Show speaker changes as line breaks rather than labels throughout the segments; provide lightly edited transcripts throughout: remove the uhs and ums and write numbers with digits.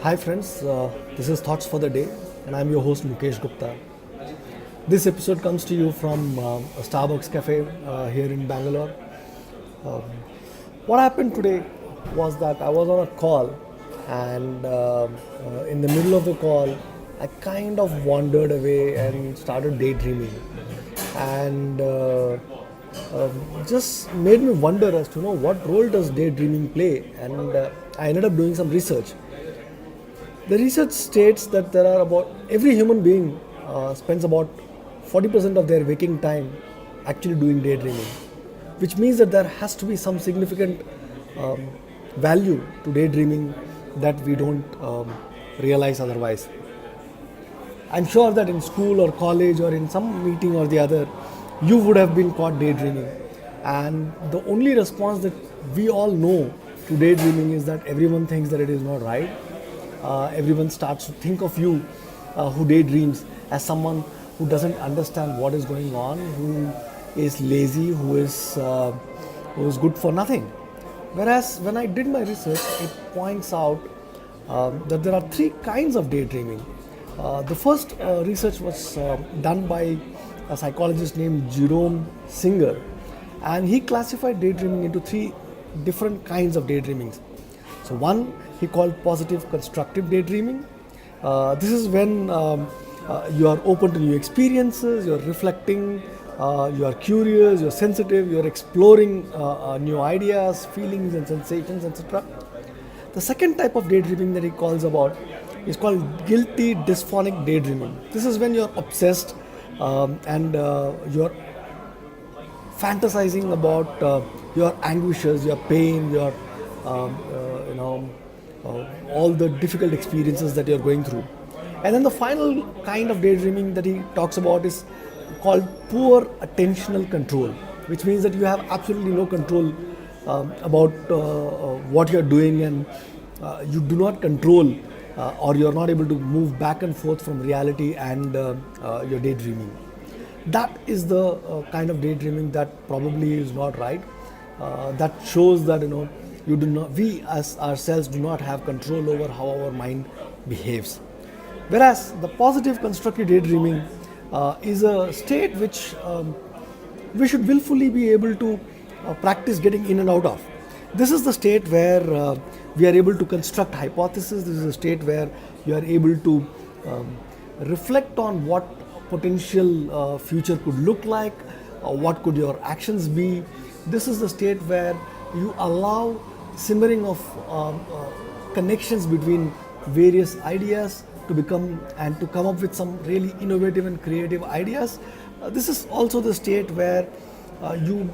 Hi friends, this is Thoughts for the Day and I'm your host Mukesh Gupta. This episode comes to you from a Starbucks cafe here in Bangalore. Um, what happened today was that I was on a call and in the middle of the call I kind of wandered away and started daydreaming and just made me wonder as to know what role does daydreaming play, and I ended up doing some research. The research states that there are about every human being spends about 40% of their waking time actually doing daydreaming, which means that there has to be some significant um, value to daydreaming that we don't realize otherwise. I'm sure that in school or college or in some meeting or the other, you would have been caught daydreaming. And the only response that we all know to daydreaming is that everyone thinks that it is not right. Everyone starts to think of you who daydreams as someone who doesn't understand what is going on, who is lazy, who is good for nothing. Whereas when I did my research, it points out that there are three kinds of daydreaming. The first research was done by a psychologist named Jerome Singer, and he classified daydreaming into three different kinds of daydreamings. So, one he called positive constructive daydreaming. This is when you are open to new experiences, you're reflecting, you are curious, you're sensitive, you're exploring new ideas, feelings, and sensations, etc. The second type of daydreaming that he calls about is called guilty dysphonic daydreaming. This is when you're obsessed and you're fantasizing about your anguishes, your pain, your all the difficult experiences that you're going through. And then the final kind of daydreaming that he talks about is called poor attentional control, which means that you have absolutely no control about what you're doing, and you do not control or you're not able to move back and forth from reality and your daydreaming. That is the kind of daydreaming that probably is not right. That shows that you do not, we as ourselves do not have control over how our mind behaves. Whereas the positive constructive daydreaming is a state which we should willfully be able to practice getting in and out of. This is the state where we are able to construct hypotheses. This is a state where you are able to reflect on what potential future could look like, what could your actions be. This is the state where you allow simmering of connections between various ideas to become and to come up with some really innovative and creative ideas. This is also the state where you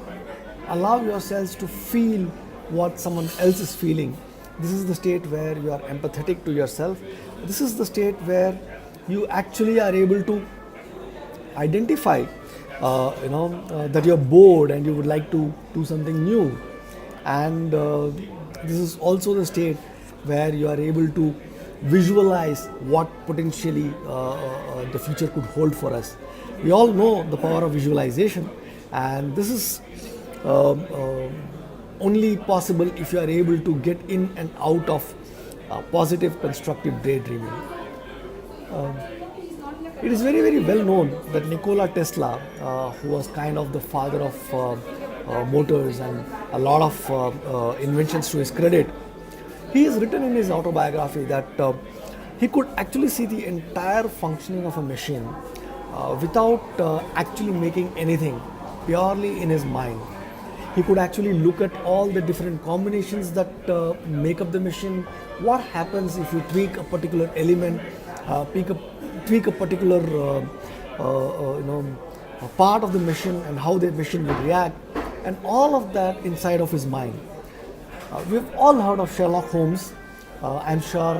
allow yourselves to feel what someone else is feeling. This is the state where you are empathetic to yourself. This is the state where you actually are able to identify that you're bored and you would like to do something new. And this is also the state where you are able to visualize what potentially the future could hold for us. We all know the power of visualization, and this is only possible if you are able to get in and out of positive constructive daydreaming. It is very, very well known that Nikola Tesla, who was kind of the father of motors and a lot of inventions to his credit, he has written in his autobiography that he could actually see the entire functioning of a machine without actually making anything, purely in his mind. He could actually look at all the different combinations that make up the machine. What happens if you tweak a particular element, tweak a particular part of the machine, and how the machine would react, and all of that inside of his mind. We've all heard of Sherlock Holmes, I'm sure,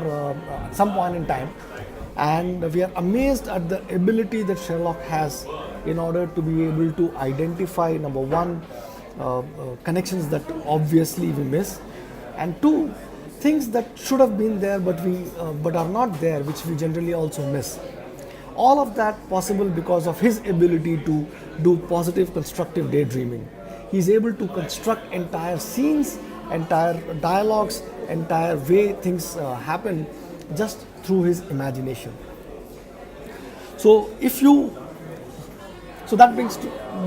at some point in time, and we are amazed at the ability that Sherlock has in order to be able to identify, number one, connections that obviously we miss, and two, things that should have been there but are not there, which we generally also miss. All of that possible because of his ability to do positive constructive daydreaming. He's able to construct entire scenes, entire dialogues, entire way things happen just through his imagination. So if you, so that brings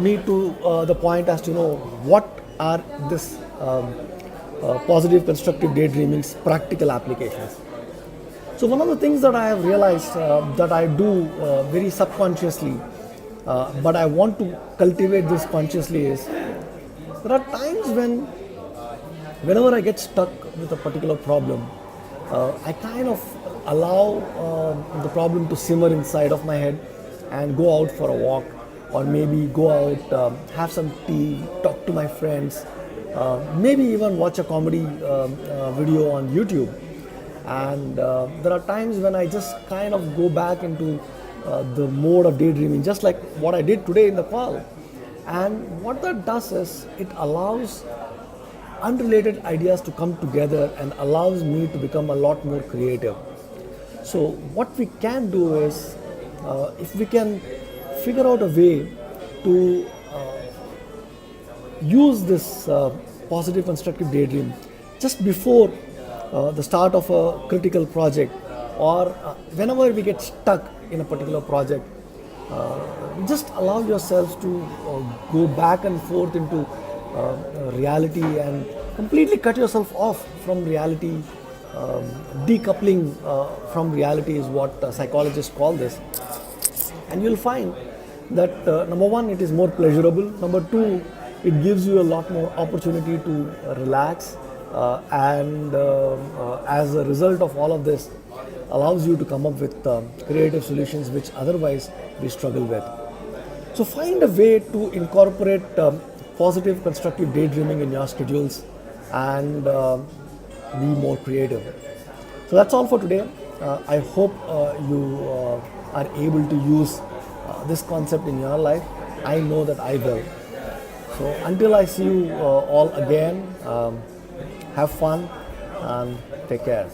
me to the point as to what are this positive constructive daydreaming's practical applications. So one of the things that I have realized that I do very subconsciously, but I want to cultivate this consciously, is there are times whenever I get stuck with a particular problem, I kind of allow the problem to simmer inside of my head and go out for a walk, or maybe go out, have some tea, talk to my friends, maybe even watch a comedy video on YouTube. And there are times when I just kind of go back into the mode of daydreaming, just like what I did today in the call. And what that does is it allows unrelated ideas to come together and allows me to become a lot more creative. So what we can do is, if we can figure out a way to use this positive constructive daydream just before the start of a critical project, or whenever we get stuck in a particular project, just allow yourselves to go back and forth into reality and completely cut yourself off from reality. Decoupling from reality is what psychologists call this. And you'll find that number one, it is more pleasurable. Number two, it gives you a lot more opportunity to relax. And as a result of all of this, allows you to come up with creative solutions which otherwise we struggle with. So find a way to incorporate positive constructive daydreaming in your schedules and be more creative. So that's all for today. I hope you are able to use this concept in your life. I know that I will. So until I see you all again, have fun and take care.